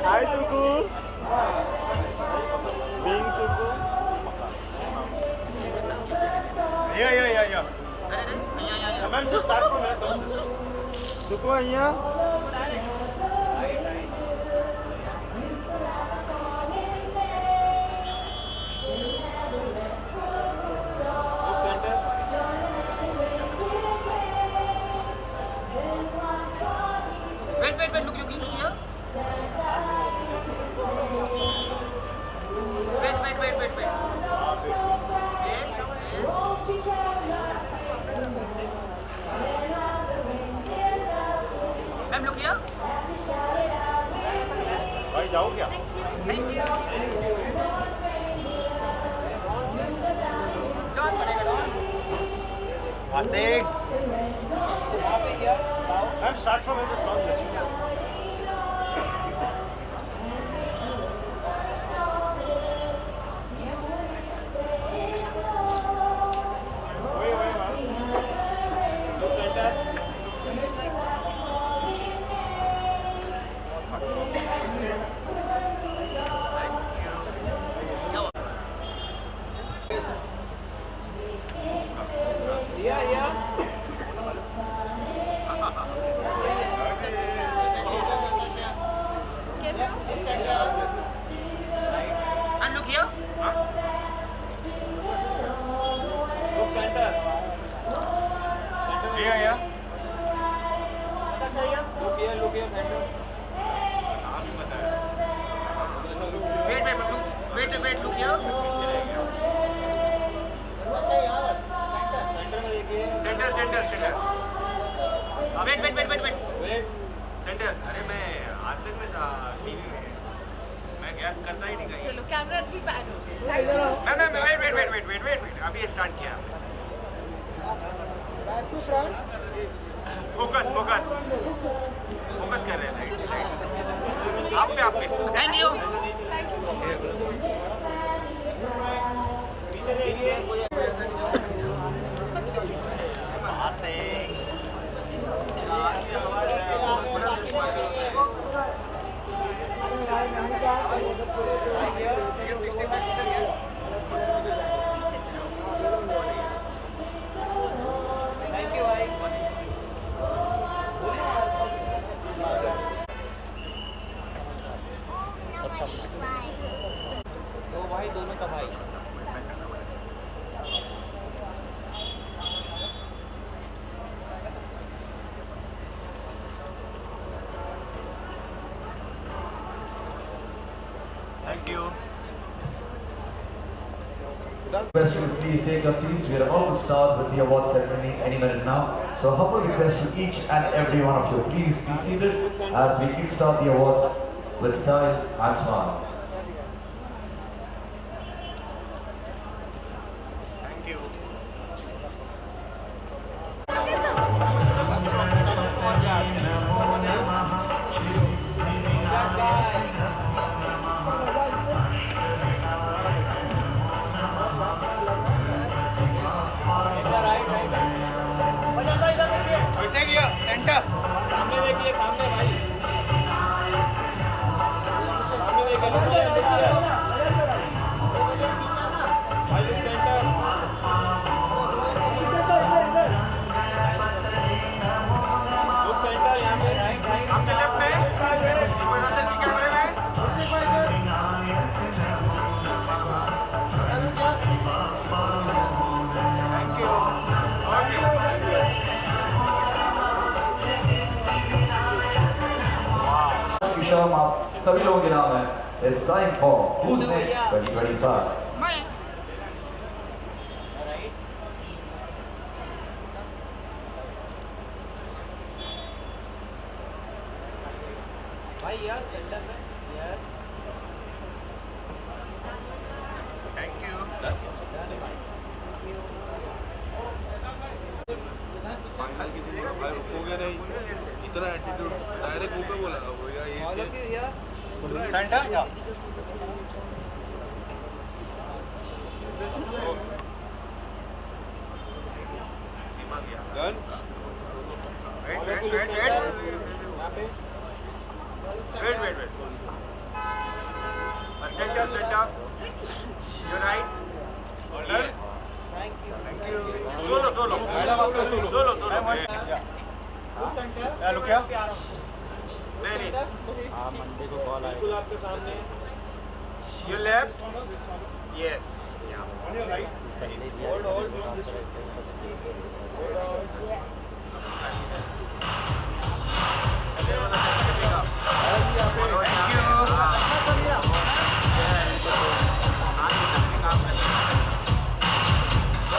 Hi Suku. Being Suku. Yeah. Ma'am, just start from here. Don't just. Suku અહીંયા. Wait, look here. Wait. Ma'am, look here. भाई जाओ क्या? Thank you. Atik. Ma'am, start from here. Just on this. And look here. Yeah. Wait, look here. Center. Wait. Centre. अरे मैं आज तक में था टीवी में. मैं क्या करता ही नहीं कहीं. चलो कैमरास भी बैन हो गए. Ma'am wait. अभी स्टार्ट किया. फोकस कर रहे थे. आप पे. Thank you. दो भाई दोनों का भाई. Thank you. Request you to please take your seats. We are about to start with the award ceremony any minute now. So humble request to each and every one of you. Please be seated as we kickstart the awards with style and smile. Thank you. वैसे ही centre. सामने देखिए सामने भाई. सामने देखिए भाई centre. Look centre यहाँ पे. आपके लेफ्ट में मनोरंजन की कैमरे में. Thank you. की शर्म आप सभी लोगों के नाम है. It's time for Who's Next 2025. भाई यार सेंटर में. यस. Thank you. भाई रुकोगे नहीं. इतना एटीट्यूड डायरेक्ट मुंह पे बोला वो फॉलो ये किया. सेंटर या. डन. वेट. यहाँ पे. Wait. here, center. You're right. Left. Thank you. Thank you. Solo. Solo. Yeah. Yeah, look here. नहीं. बिल्कुल आपके सामने. Your left. Yes. Yeah. On your right. Hold.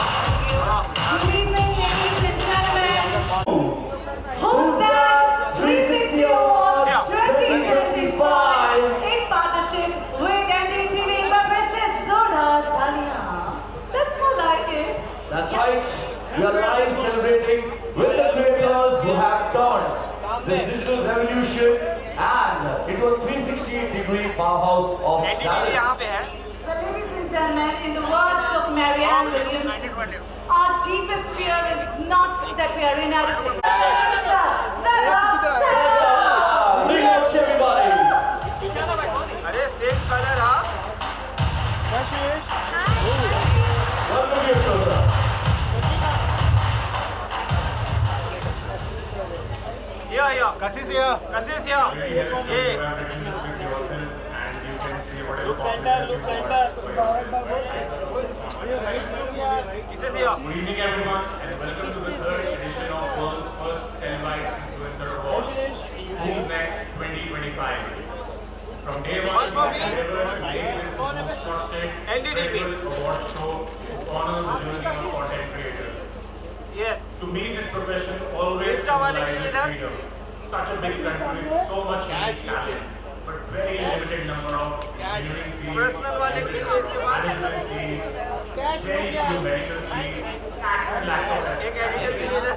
Good evening, ladies and gentlemen. Who's that? 360 Awards 2025 in partnership with NDTV represents Zonar Dalia. That's more like it. That's right. We are live celebrating with the creators who have turned this digital revolution and into a 360-degree powerhouse of talent. Well, ladies and gentlemen, in the words of Marianne Williamson, our deepest fear is not that we are inadequate. Big much everybody. अरे same color हाँ. Welcome here, sir. Yeah. Kassis here. Really helpful. You Yeah. have written this with yourself and you can say whatever Look center, compliments you look want center. for yourself. Thanks a lot. Kisses here. Good evening everyone and welcome to the third edition of World's First Televised Influencer Awards. Who's Next 2025. From day one, we have endeavored to make this the most trusted, NDTV. credible award show to honor the journey of content creators. Yes. To me, this profession always symbolizes freedom. Such a big country with so much unique talent, but very limited number of engineering seats, Personal वाले के लिए इसके बाद management seats, very few medical seats, lakhs and lakhs of एक editor के लिए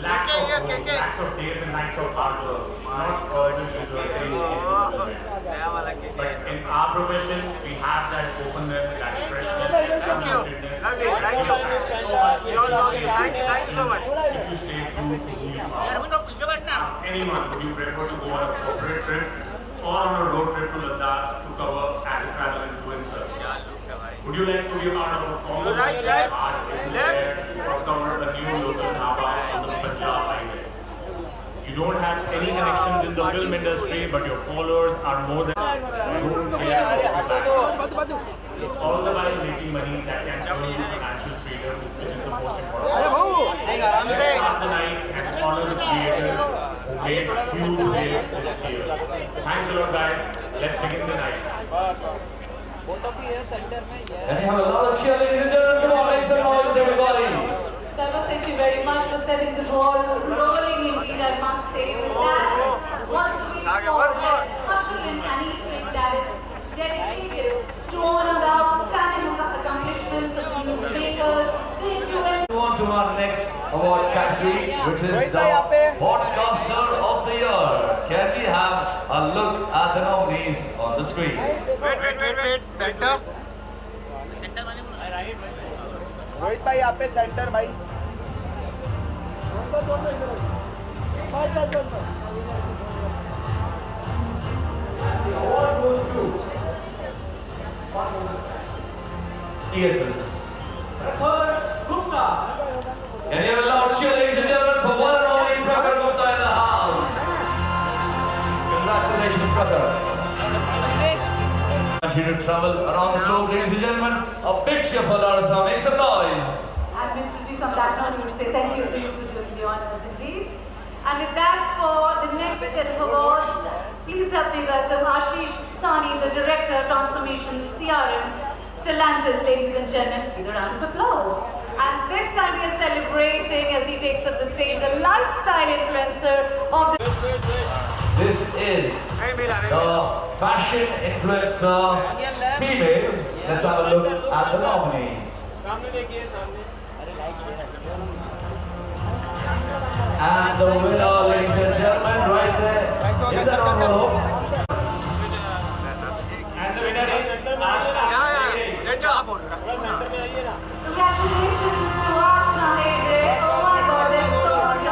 lakhs of hours, lakhs of days and nights of hard work, not always resulting in fulfillment. नया वाला के But in our profession, we have that openness, that freshness, that unlimitedness. Lovely. Thank you. So much. You're lovely. Thanks so much. If you stay true to who you are. Ask anyone, would you prefer to go on a corporate trip or on a road trip to Ladakh to cover as a travel influencer? Would you like to be part of a formal Right. art is there or cover a new local dhaba on the Punjab highway? You don't have any connections in the film industry, but your followers are more than you don't care about your background. All the while making money that can earn you financial freedom, which is the most important. Let's start the night and honor the creators who made huge waves this year. Thanks a lot, guys. Let's begin the night. Photo भी है centre में. And we have a lot of cheer, ladies and gentlemen. Come on, make some noise, everybody. Baba, thank you very much for setting the ball rolling indeed, I must say. With that, what's the way forward? Let's usher in an evening that is dedicated to honor the outstanding accomplishments of the newsmakers, the influencers. Move on to our next award category, which is the Podcaster of the Year. Can we have a look at the nominees on the screen? Wait. Center. Centre वाले बोलो. रोहित भाई यहाँ पे centre भाई. Award goes to ESS. Prakhar Gupta. Can you have a loud cheer, ladies and gentlemen, for one and only Prakhar Gupta in the house? Congratulations, Prakhar. Continue to travel around the globe, ladies and gentlemen. A big cheer for Larsa. Make some noise. And with Sujit on that note, we would say thank you to you for doing the honors indeed. And with that, for the next set of awards, please help me welcome Ashish Sani, the Director of Transformation CRM, Stellantis, ladies and gentlemen, with a round of applause. And this time we are celebrating, as he takes up the stage, the lifestyle influencer of the... This is the fashion influencer female. Let's have a look at the nominees. सामने देखिए सामने. अरे like ये है. And the winner, ladies and gentlemen, right there in the envelope. And the winner is centre में. Center आप बोल. Centre में आइए ना. Congratulations to Ashna Hegde. Oh my God, there's so much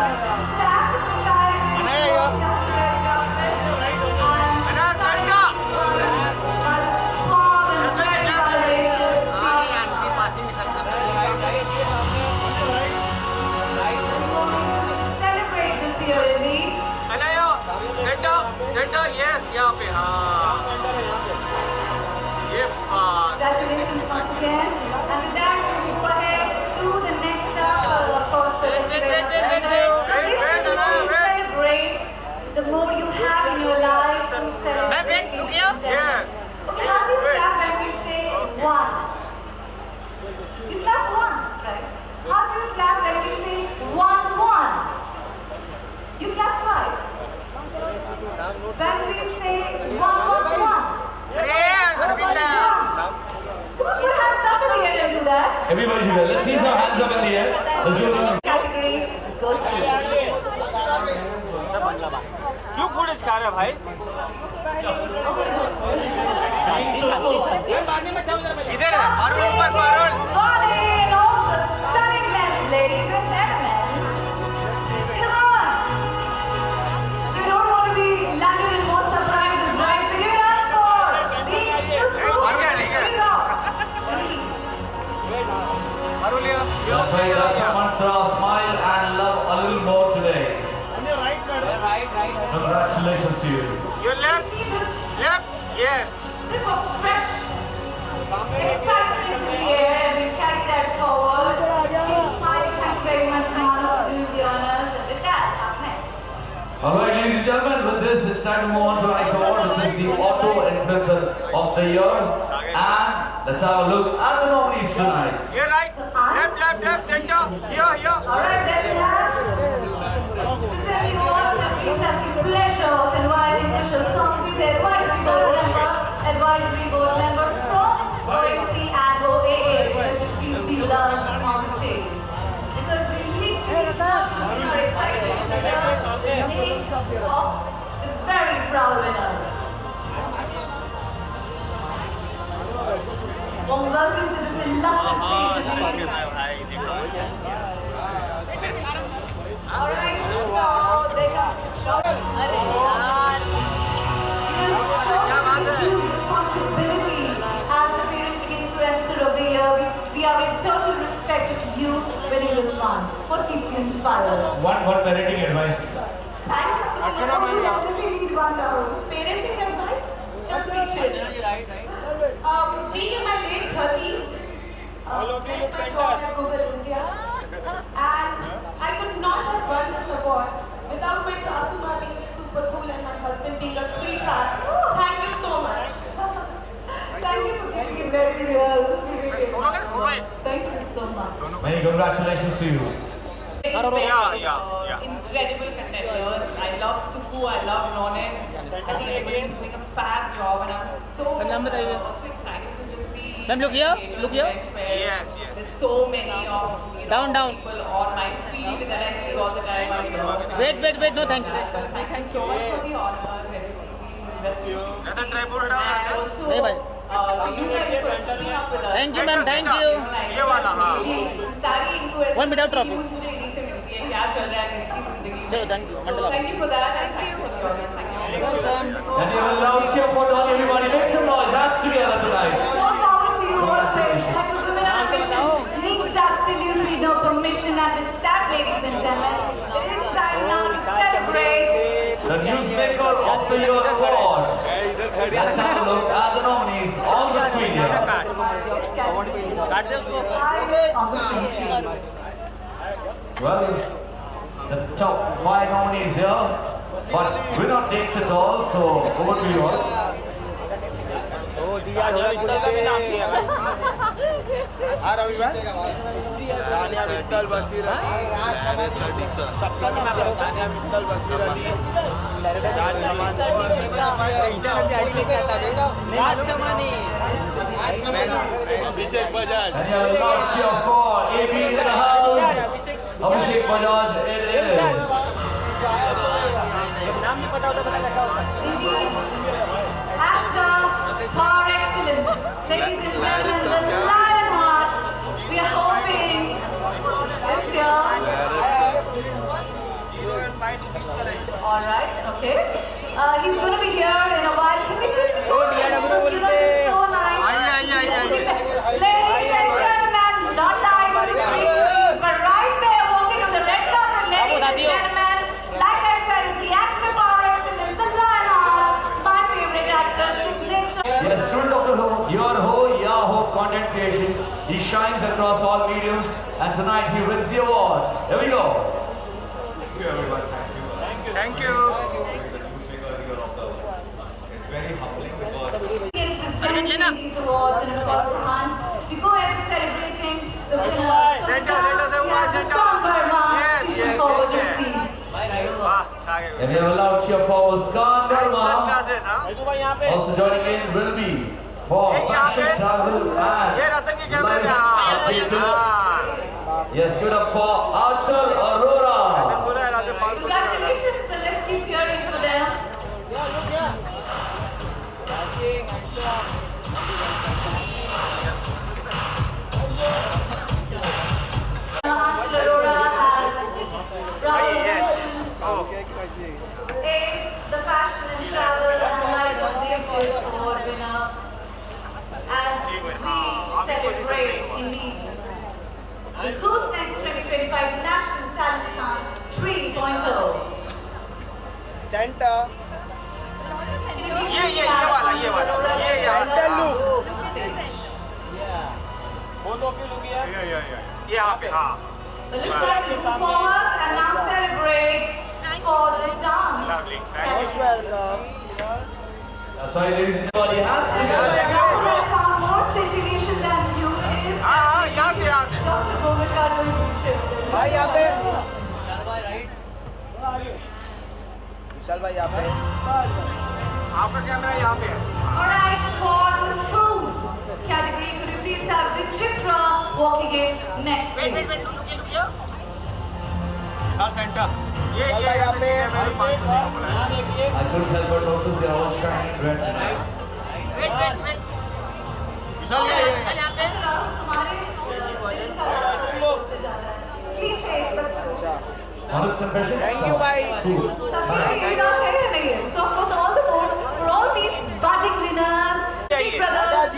sass and style. And by the small yes यहाँ पे हाँ ये बात Congratulations once again. And with that, we go ahead to the next up. Of course, celebrate. The more you have in your life to celebrate. Yes. Okay, how do you clap when we say one? You clap once, right? How do you clap when we say one, one? You clap twice. When we say one, one, one. Come on, put your hands up in the air and do that. Everybody together. Let's see some hands up in the air. Let's do it. Category, this goes to you. क्यों footage खा रहे भाई इधर है पारुल ऊपर Parul Stunning lens, ladies and gentlemen. Come on. You don't want to be landed in more surprises, right? So give it up for being Parul ये That's right. That's the mantra. Smile and love a little more today. Congratulations to you. your left yes This was fresh excitement in the air, and we carry that forward. Please smile. Thank you very much, Manu, for doing the honors. And with that, up next. Alright, ladies and gentlemen, with this, it's time to move on to our next award, which is the Auto Influencer of the Year. And let's have a look at the nominees tonight. ये right left center here Alright, then we have presenting awards, and please have the pleasure of inviting Kushal Sangvi, the advisory board member from OAC and OAA, to please be with us on the stage. Because we literally are excited to hear the names of the very proud winners. Warm welcome to this illustrious stage. Alright, so there comes the shot. It's showing a huge responsibility as the parenting influencer of the year. We are in total respect of you winning this one. What keeps you inspired? One parenting advice. Thank you so much. You definitely need one now. Parenting advice? Just be chill. Being in my late 30s, I taught at Google India, and I could not have won this award without my Sasuma being super cool and my husband being a sweetheart. Thank you so much. Thank you for keeping it very real. Thank you so much. Many congratulations to you. Incredible contenders. I love Suku, I love Ronan. I think everybody is doing a fab job, and I'm so also excited to just be. Look here. yes There's so many of people on my feed that I see all the time. So Wait, no, thank you. Thank you so much for the honors, everything. Let the tripod down. And also, Hey, bhai. to you guys for keeping up with us. Thank you, ma'am. Thank you. ये वाला हाँ सारी influencers 1 minute drop. की news मुझे इन्हीं से मिलती है क्या चल रहा है किसकी जिंदगी में. चलो, thank you. So thank you for that and thank you for the honors. Thank you. And you have a loud cheer for Don, everybody. Make some noise. Hands together tonight. More power to you always. As a women on a mission needs absolutely no permission. And with that, ladies and gentlemen, it is time now to celebrate The Newsmaker of the Year Award. Let's have a look at the nominees on the screen here. this category. Eyes on the screen, please. Well, the top 5 nominees here, but winner takes it all, so over to you all. Ravi भाई तानिया मित्तल बशीर अली तानिया मित्तल बशीर अली राज चमानी अभिषेक Bajaj And you have a loud cheer for AB in the house. Abhishek Bajaj, it is. Indeed. Actor par excellence. Ladies and gentlemen, the Lionheart. We are hoping this year. Alright, okay. He's going to be here in a while. Can we quickly go? It's so nice. Ladies and gentlemen, not the eyes on the screen, please, but right there walking on the red carpet, ladies and gentlemen, like I said, is the actor par excellence, the Lionheart, occasion. He shines across all mediums, and tonight he wins the award. Here we go. Thank you everyone, thank you. Thank you. It's very humbling because Presenting these awards and of course the hunt. We go ahead to celebrating the winners for the dance. We have Muskan Verma. Please come forward to receive. And we have a loud cheer for Muskan Verma. Also joining in will be for fashion, travel and live updated. Yes, give it up for Achal Arora. Congratulations and let's keep hearing for them. Achal Arora as Rahul mentioned is the fashion and travel and live updated award winner. As we celebrate indeed the Who's Next 2025 National Talent Hunt 3.0. Center. ये वाला ये यहाँ पे हाँ But looks like we move forward and now celebrate for the dance. Lovely. Most welcome. Sorry, ladies and gentlemen, you have I found more situation than you is हाँ यहाँ से Dr. Bhumika doing leadership. भाई यहाँ पे विशाल भाई यहाँ पे आपका कैमरा यहाँ पे है Alright, for the food category, could you please have Vichitra walking in next week? Centre ये I couldn't help but notice they're all shining red tonight. Please say it, but Honest confession? Thank you, bhai. Cool. So of course all the more for all these budding winners, big brothers,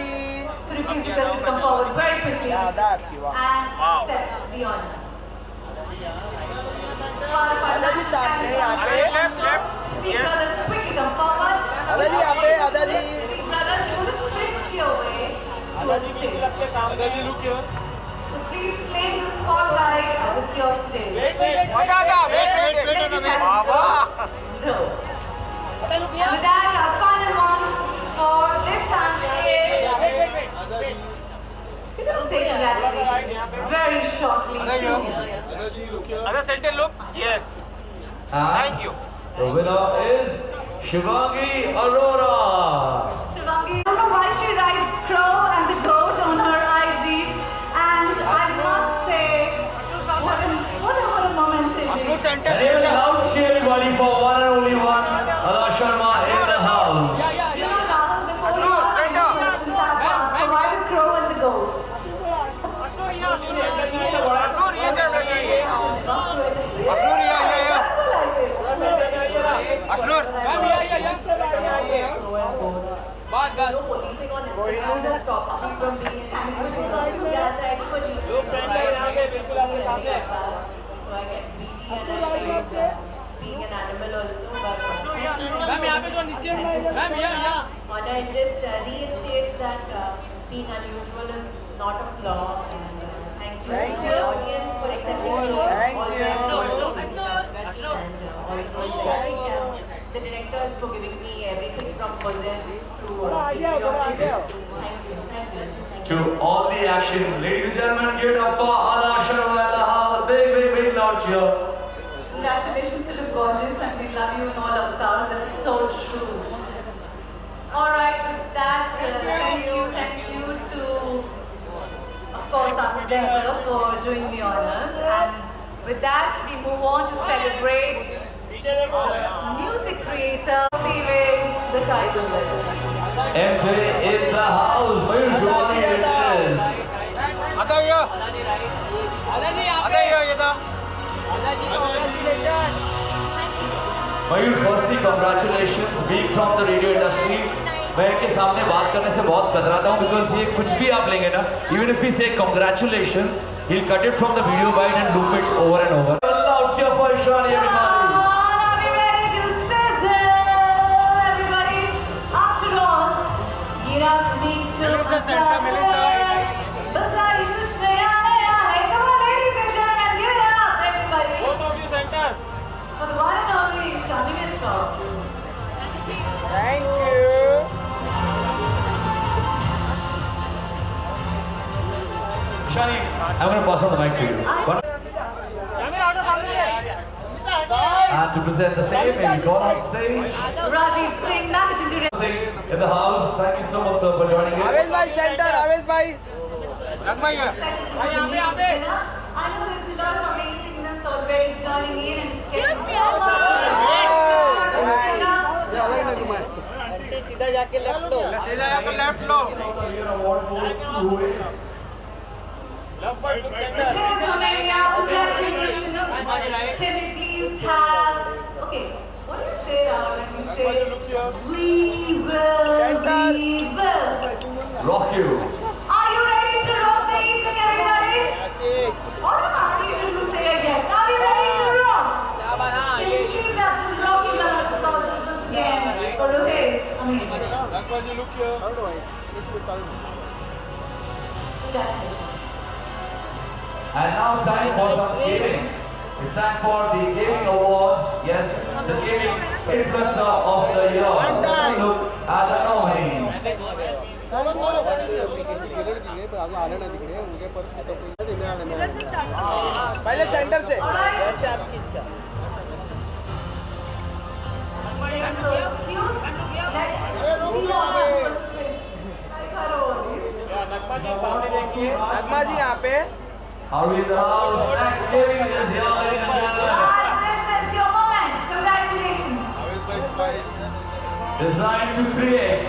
could you please request to come forward very quickly and accept the honors. Part of our national talent hunt. Big brothers, quickly come forward. Big brothers, you want to sprint your way towards the stage. So please claim the spotlight as it's yours today. wait Go. And with that, our final one for this hunt is. We're going to say congratulations very shortly too. अगर centre look yes Thank you. The winner is Shivangi Arora. Shivangi, I don't know why she writes Crow and the goat on her IG, and I must say, what a moment it is. And a loud cheer everybody for one and only one, Ada Sharma in the house. You know, Rahul, before you ask any questions, I have to ask, so why the crow and the goat? No policing on Instagram that stops me from being an animal. So I get greedy and I choose being an animal also. But it just reinstates that being unusual is not a flaw. And thank you to the audience for accepting me. All the roles I take. The directors for giving me everything from possessed to patriotic. Thank you. To all the action, ladies and gentlemen, give it up for Ada Sharma in the house. Big loud cheer. Congratulations, you look gorgeous and we love you in all avatars. That's so true. Alright, with that, thank you to, of course, our presenter for doing the honors. And with that, we move on to celebrate music creator receiving the title. MJ in the house. Mayur Jumani it is. आता ये ये था Mayur, firstly, congratulations. Being from the radio industry, मैं इनके सामने बात करने से बहुत कतराता हूँ because ये कुछ भी आप लेंगे ना, even if we say congratulations, he'll cut it from the video bite and loop it over and over. Loud cheer for Ishani, everybody. Are we ready to sizzle? Everybody, after all, get up, meet your job. Thank you. Shani, I'm going to pass on the mic to you. And to present the same, may we call on stage. Rajiv Singh, Managing Director. Singh in the house. Thank you so much, sir, for joining in. Avesh bhai center, Avesh bhai. I know there's a lot of amazingness already joining in and it's getting सीधा जाके left low. Career award goes to who is? Here's Amelia, congratulations. Can we please have, okay, what do you say now when you say, we will. Rock you. Are you ready to rock the evening, everybody? All I'm asking you to say yes. Are we ready to rock? Can we please have some rocky round of applause once again for Ruhez? Congratulations. And now time for some gaming. It's time for the gaming award. Yes, the gaming influencer of the year. Let's have a look at the nominees. पहले centre से. नगमा जी यहाँ पे. Are we in the house? Next gaming is here, ladies and gentlemen. Raj, this is your moment. Congratulations. Designed to create.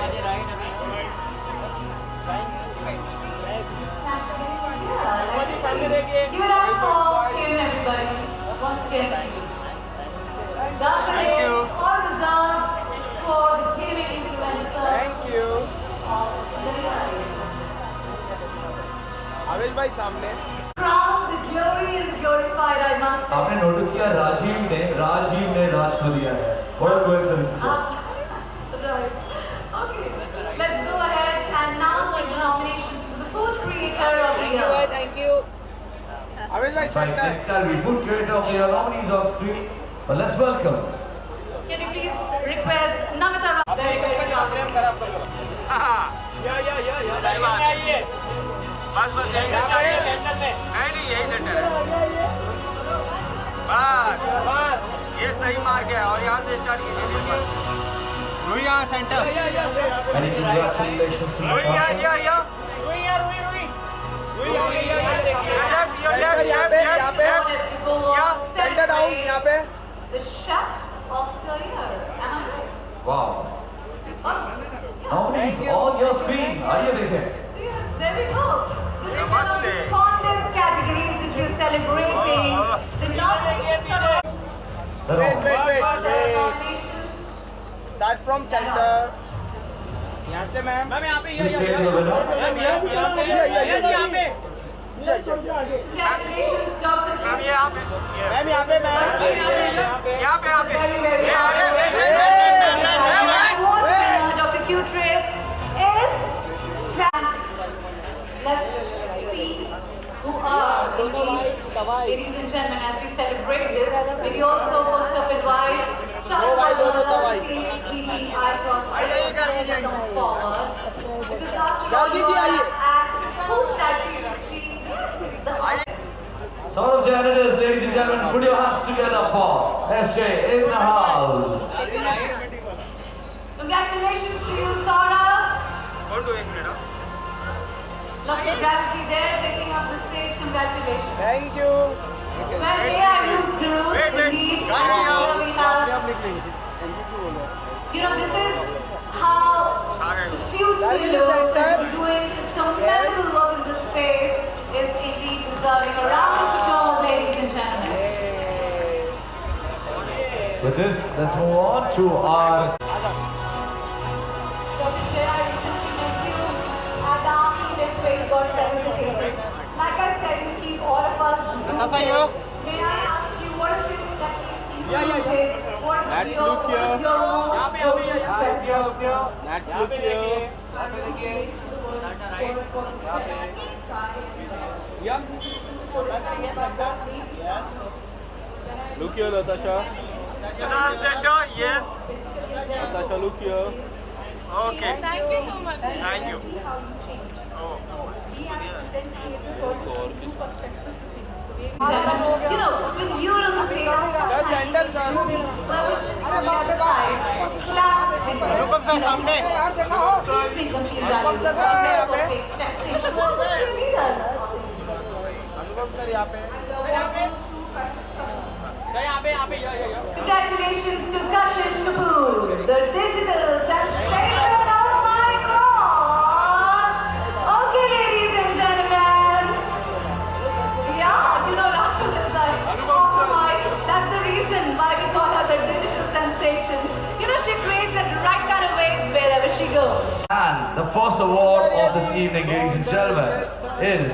Give it up for him, everybody. Once again, please. The accolades are reserved for the gaming influencer Thank you. of the year. Avesh bhai सामने. Crown the glory and the glorified, I must say. आपने notice किया राजीव ने राज को दिया है. What a coincidence. Right. Okay. Let's go ahead and now see the nominations for the food creator of the year. Thank you. Avesh bhai That's right. center. Next time we food creator of the year nominees on screen. But let's welcome. Can you please request Namita Rao? Very good. बस यही centre नहीं यही centre है बस ये सही मार्ग है और यहाँ से स्टार्ट कीजिए रुई यहाँ सेंटर Many congratulations to रुई the यहाँ Let's go on. Center down यहाँ पे. The chef of the year. Am I right? Wow. Nominees on your screen. आइए देखें. Yes, there we go. This is one of the Namaste. fondest categories that we're celebrating. The nominations are The wrong. Wait. nominations. Start from center. यहाँ से ma'am. To state your winner. Congratulations, Dr. Ma'am Kuch. यहाँ पे ma'am यहाँ पे ma'am. Very, very ये आगे Award winner, Dr. Kutres, is Fat. Let's see who are indeed. Ladies and gentlemen, as we celebrate this, we also first up invite Charles Seat VP Icross to come forward. Because after all, you are at Postcard 360. Yes, the Sort of janitors, ladies and gentlemen, put your hands together for SJ in the house. Congratulations to you, Sora. कौन दो एक minute Lots of gravity there, taking up the stage. Congratulations. Thank you. Well, AI rules the roost, indeed. And here we have, you know, this is how the future looks, and doing such commendable work in this space is indeed deserving a round of applause, ladies and gentlemen. With this, let's move on to our Dr. Jay, I recently met you at the army event where you got felicitated. Like I said, you keep all of us rooted. May I ask you, what is it that keeps you rooted? What is your most go-to stress? Look here, Latasha. Children's Center, yes. Okay. Thank you so much. Thank you. See how you change. Oh. So we as content creators also give new perspective to things. The way we You know, when you're on the stage, I'm so tiny, chubby, I was sitting on the other side, clasping, please make them feel valued. That's what we're expecting. You need us. Anupam sir यहाँ पे and the award goes to Kashish Kapoor. Congratulations to Kashish Kapoor, the digital sensation. Oh my God! Okay, ladies and gentlemen. Yeah, you know, Rahul is like, oh my, that's the reason why we call her the digital sensation. You know, she creates the right kind of waves wherever she goes. And the first award of this evening, ladies and gentlemen, is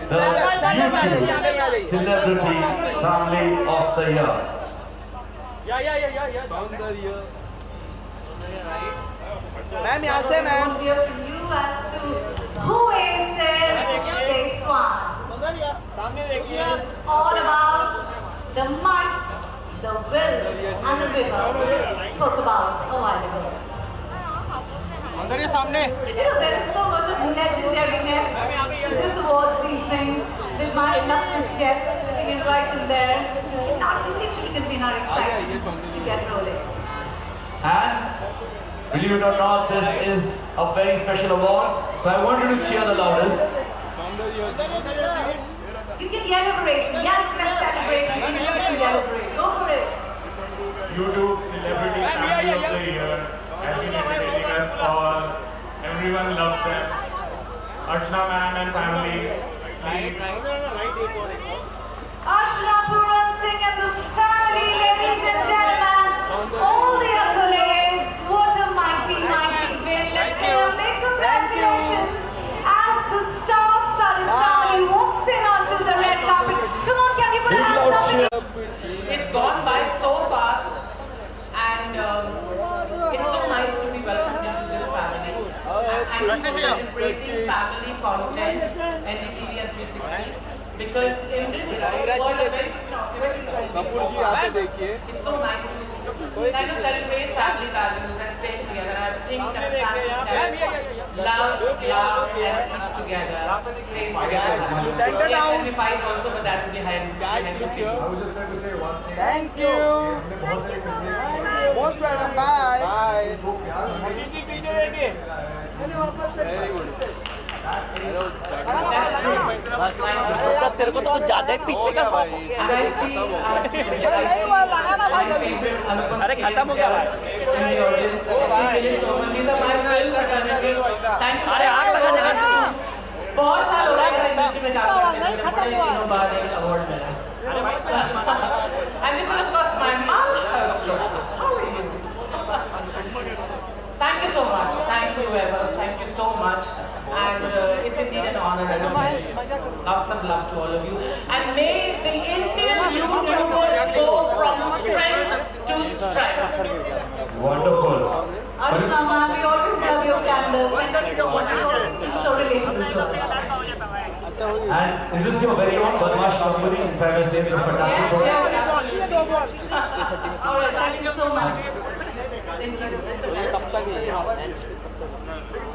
the YouTube Celebrity Family of the Year. Ma'am यहाँ से I ma'am want to hear from you as to who aces this one. It is all about the might, the will, and the river spoke about a while ago. अंदर ये सामने You know, there is so much of legendariness to this awards evening with my illustrious guests sitting in right in there. We cannot literally contain our excitement to get rolling. And believe it or not, this is a very special award. So I want you to cheer the loudest. You can celebrate, yell plus celebrate, you can use to celebrate. Go for it. YouTube Celebrity Family of the Year has been entertaining us all. Everyone loves them. Archana ma'am and family, please. Archana Puran Singh and the family, ladies and gentlemen. All the accolades. What a mighty, mighty win. Let's say a big congratulations as the star-studded family walks in onto the red carpet. Come on, can you put a hands up? It's gone by so fast, and it's so nice to be welcomed into this family. And thank you for celebrating family content, NDTV and 360. Because in this world, everything's moving so fast. It's so nice to kind of celebrate family values and stay together. I think that family that loves, laughs, and eats together, stays together. Yes, and we fight also, but that's behind the scenes. I was just going to say one thing. Thank you. हमने बहुत सारी फिल्में की हैं। Most welcome. Bye. Bye. इनको प्यार Very good. तेरे को तो ज्यादा पीछे का अरे खत्म हो गया बहुत साल हो रहा है इंडस्ट्री में काम करते हैं मुझे बड़े दिनों बाद एक अवार्ड मिला and this is of course my mom. How are you? Thank you so much. Thank you, Eva. Thank you so much. And it's indeed an honor and a pleasure. Lots of love to all of you. And may the Indian YouTubers go from strength to strength. Wonderful. Archana ma'am, we always love your candor. Thank you so much. It's so relatable to us. And is this your very own Badmash company? If I may say, a fantastic Yes, product. yes, absolutely. All right, thank you so much. Thank you.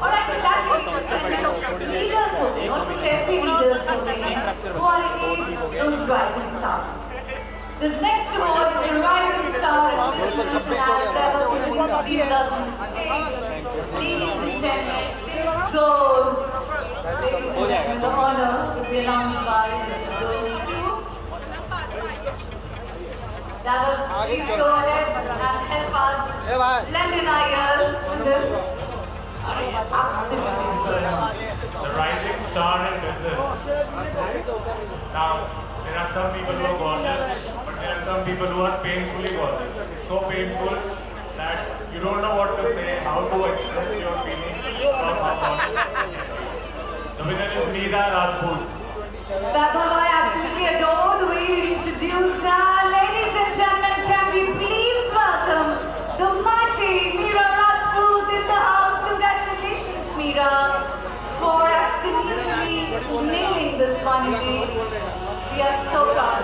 All right, with that, ladies and gentlemen, leaders होते हैं और कुछ ऐसे leaders होते हैं who are engaged those rising stars. The next award is the rising star, and this is as ever pleased to be with us on the stage. Ladies and gentlemen, this goes. Ladies and gentlemen, the honor will be announced by this goes to. David, please go ahead and help us lend in our ears to this absolutely deserving. The rising star in business. Now, there are some people who are gorgeous, but there are some people who are painfully gorgeous. So painful that you don't know what to say, how to express your feeling from how gorgeous. The winner is Meera Rajput. Vaibhav, I absolutely adore the way you introduced her. Ladies and gentlemen, can we please welcome the mighty Meera Rajput in the house. Congratulations, Meera, for absolutely nailing this one indeed. We are so proud.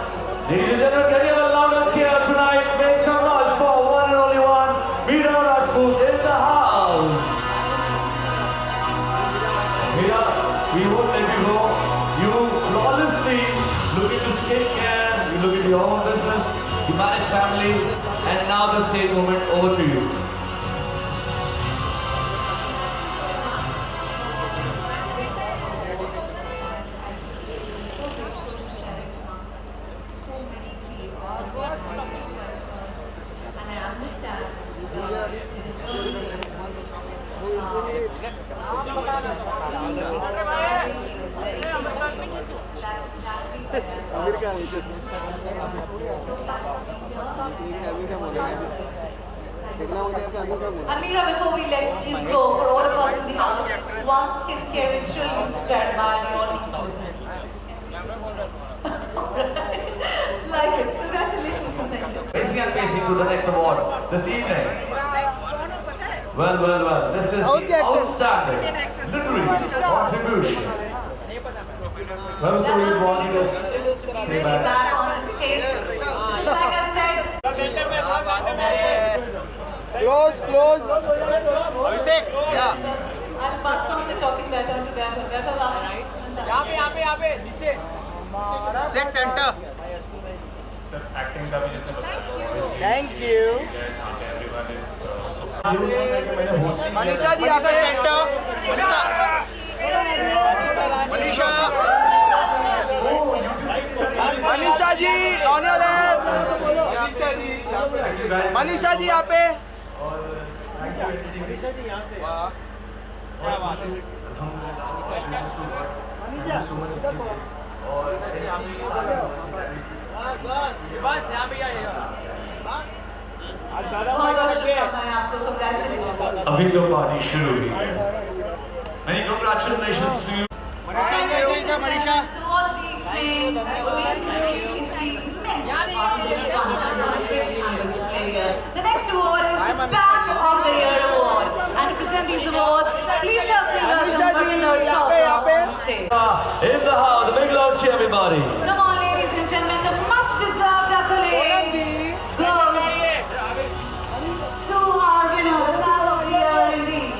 Ladies and gentlemen, can you have a louder cheer tonight? Make some noise We won't let you go. You flawlessly look into skincare, you look into your own business, you manage family, and now the stage moment over to you. Amira, before we let you go, for all of us in the house, one skincare ritual you swear by, we all need to listen. Like it. Congratulations and thank you. Racing and pacing to the next award this evening. Well. This is the outstanding literary contribution. I'm sorry, you want to just stay back on the stage. Just like I said. Close. Abhishek, yeah. I'm passing on the talking back on to Vaibhav. यहाँ पे नीचे Six center. Sir, acting का भी जैसे बताया। Thank you. जहाँ पे everyone is so Manisha ji यहाँ पे Manisha ji on your left. Manisha ji यहाँ पे अभी तो पार्टी शुरू हुई है। Many congratulations to you. The next award is the Pack of the Year Award. And to present these awards, please help me welcome Varminder Chopra on stage. In the house, a big loud cheer, everybody. Come on, ladies and gentlemen, the much-deserved accolades goes to our winner, the Pack of the Year indeed.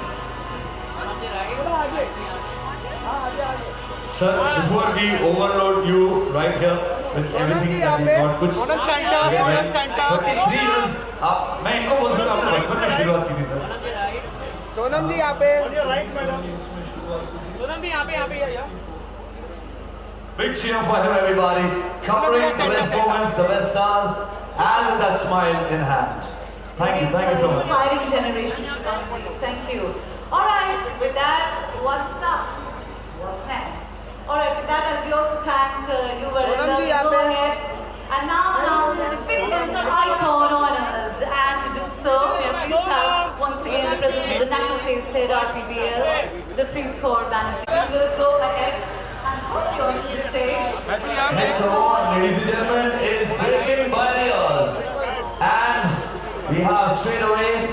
Sir, before we overload you right here with everything that we got, कुछ 33 years, मैं इनको बोल सकता हूँ आपने बचपन में शुरुआत की थी सर। सोनम जी यहाँ पे Big cheer for him, everybody. Covering the best moments, the best stars, and with that smile in hand. Thank you so much. Inspiring generations to come indeed. Thank you. All right, with that, what's up? What's next? All right, with that, as we also thank you, Varinder, we go ahead and now announce the Fitness Icon Honors. And to do so, we are pleased to have once again the presence of the National Sales Head RPBL, the Preet Kaur Banerjee. We will go ahead and put you onto the stage. Next award, ladies and gentlemen, is Breaking Barriers. And we have straight away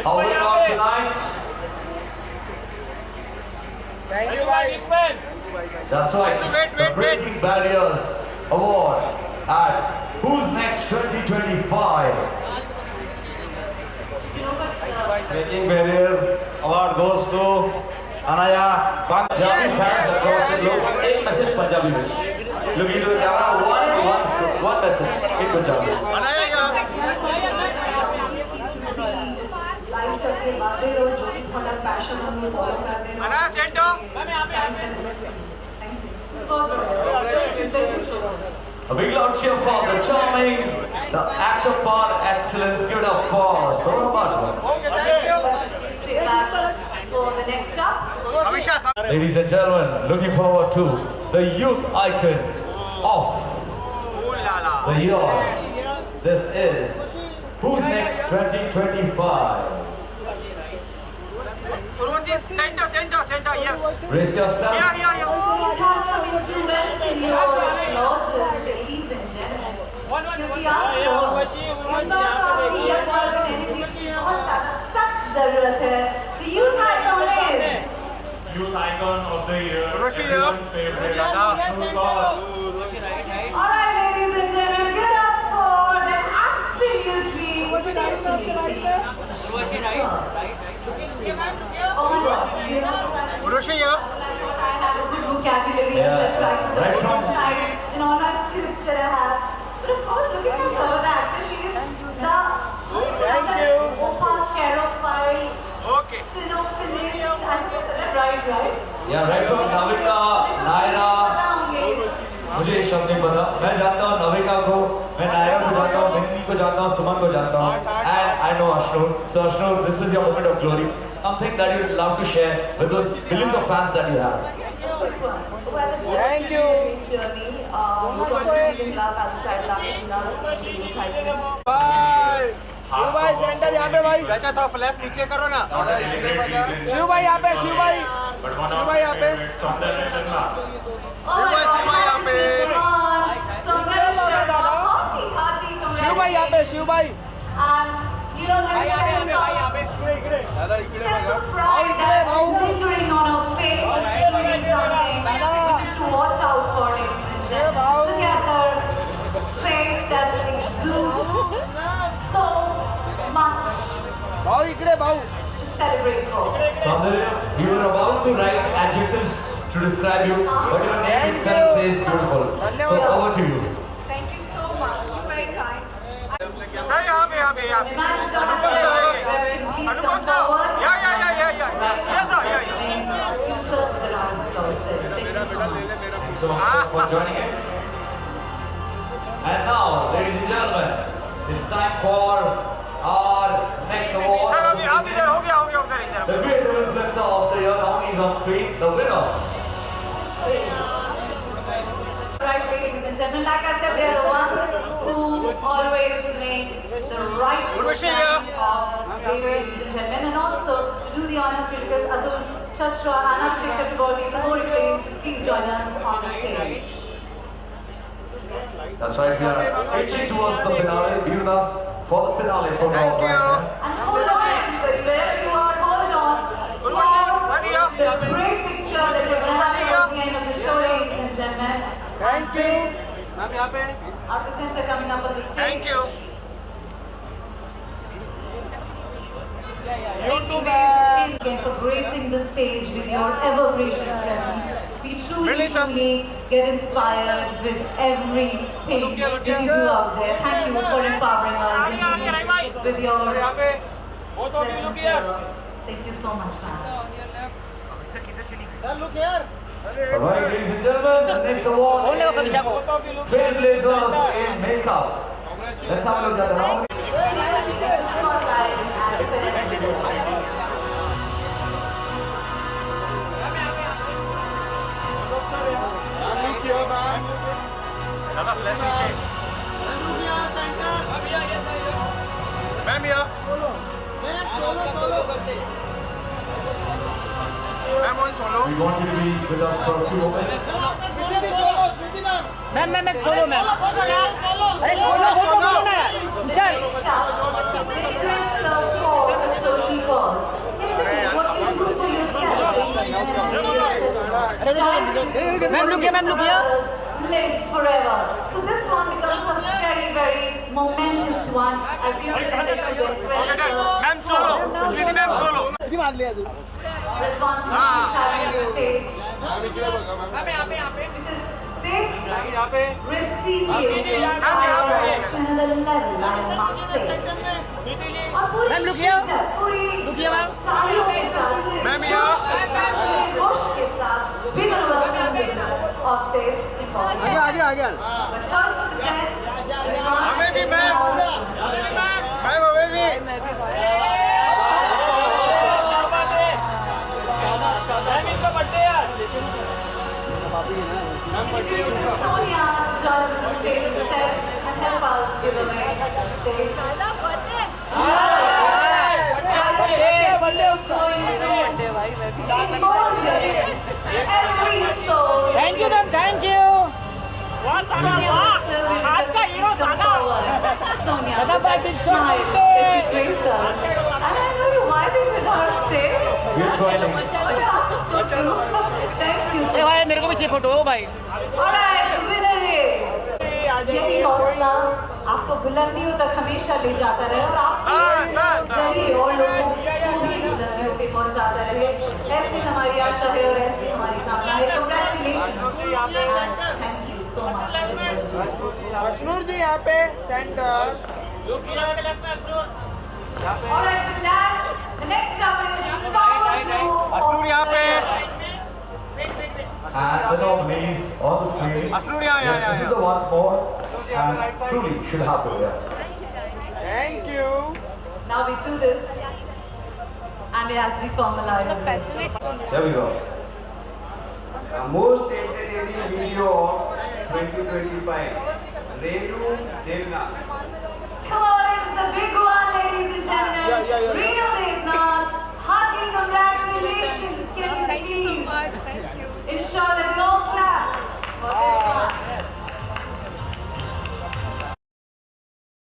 a winner tonight. Thank you, bye. That's right, the Breaking Barriers Award at Who's Next 2025. Breaking Barriers award goes to Anaya. Punjabi fans across the globe, एक message Punjabi में. Look into the camera, one message in Punjabi. Life चलते बढ़ते रहो जो भी थोड़ा passion हो वो फॉलो करते रहो Anaya center. Thank you so much. A big loud cheer for the charming, the actor par excellence. Give it up for Sonam Bajwa. Please stay back for the next up. Ladies and gentlemen, looking forward to the youth icon of the year. This is Who's Next 2025. Center, yes. Brace yourself. Please have some influence in your losses, ladies and gentlemen. क्योंकि after all, इस बार तो आपकी young vibrant energy की बहुत ज़्यादा सख्त ज़रूरत है. The youth icon is. Youth icon of the year, everyone's favorite. All right, ladies and gentlemen, give it up for the absolutely scintillating. All of you. Urushi here. I have vocabulary Yeah. and try to Right from- emphasize in all my scripts that I have. But of course, looking at her, the actor, she is the opacherophile, cynophilist. I think I said that right? Yeah, right from Navika, Naira. मुझे ये शब्द नहीं पता. मैं जानता हूँ नविका को, मैं नायरा को जानता हूँ, मिन्नी को जानता हूँ, सुमन को जानता हूँ. And I know Ashnur. So Ashnur, this is your moment of glory. Something that you would love to share with those millions of fans that you have. Well, it's definitely a great journey. From receiving love as a child actor to now receiving youth icon. Shiv भाई centre यहाँ पे भाई. चाचा थोड़ा flash नीचे करो ना. Not a deliberate reason. Shiv भाई यहाँ पे, शिव भाई. But one शिव of भाई my यहाँ पे. favorites, Saundarya Sharma. Oh my God, this one. Saundarya Sharma, hearty, Shiv भाई यहाँ पे, शिव भाई. and you know that sense of pride that's lingering on her face is truly something which is to watch out for, ladies and gentlemen. Look at her face that exudes so much भाऊ इकडे भाऊ. to celebrate for. Saundarya, you were about to write adjectives to describe you, but your name itself says beautiful. So over to you. Thank you so much. You're very kind. Sir यहाँ पे. Imagine God, please come forward. Yeah. Right now. Yes, sir, yeah. And you serve with a round of applause there. Thank you so much. Thank you so much for joining in. And now, ladies and gentlemen, it's time for our next award. Sir अभी इधर हो गया उधर इधर. The creative influencer of the year nominees on screen, the winner. Right, ladies and gentlemen, like I said, they are the ones who always make the right kind of way, ladies and gentlemen. And also, to do the honors, we request Atul Chachra and Abhishek Chakraborty from Oriflame to please join us on the stage. That's right, we are itching towards the finale. Be with us for the finale for now, right here. And hold on, everybody, wherever you are, hold on for the great picture that we're going to have towards the end of the show, ladies and gentlemen. Thank you. Ma'am यहाँ पे. Our presenter coming up on the stage. Thank you. Thank you, babes, again for gracing the stage with your ever gracious presence. We truly get inspired with everything that you do out there. Thank you for empowering us and with your presence. Thank you so much, man. Look here. Alright, ladies and gentlemen, the next award is Trailblazers in Makeup. Let's have a look at the nominee. Spotlight and pedestrian. ज़्यादा flash नीचे. Ma'am यहाँ. Ma'am on solo. We want you to be with us for a few moments. Ma'am solo ma'am. अरे solo ना. Next up, the influencer for a social cause. What you do for yourself, ma'am look here. Lives forever. So this one becomes a very, very momentous one as you presented to the influencer. Ma'am solo. Smriti ma'am solo. किती वाजले अजून? Rizwan, please have you on stage. Because this recipient inspires us to another level, I must say. और पूरी शिद्दत, पूरी तालियों के साथ, जोश के साथ, होश के साथ, we're going to welcome the winner of this important award. आगे. But first to present Rizwan. हमें भी मैम. मैम हमें भी. Sonia to join us on the stage instead and help us give away this. Every soul. Thank you ma'am. Thank you. Sonia Sonia, with that smile that she brings us. And I know you're vibing with her stage. We're trying. Thank you so A much. भाई मेरे को भी चाहिए photo ओ भाई. Alright, the winner is. यही हौसला आपको बुलंदियों तक हमेशा ले जाता रहे और आपके जरिए और लोगों को भी बुलंदियों पे पहुंचाता रहे. ऐसी हमारी आशा है और ऐसी हमारी कामना है. Congratulations. And thank you so much for the word. Ashnoor जी यहाँ पे centre. Alright, with that, the next up is Power Group. Ashnoor यहाँ पे. And the nominees on the screen. Ashnoor यहाँ. Yes, this is the once more. And truly should happen. Yeah. Thank you. Now we do this, and as we formalize this. There we go. Most entertaining video of 2025. Renu Devnath. Come on, it is a big one, ladies and gentlemen. Renu Devnath, hearty congratulations. Can you please ensure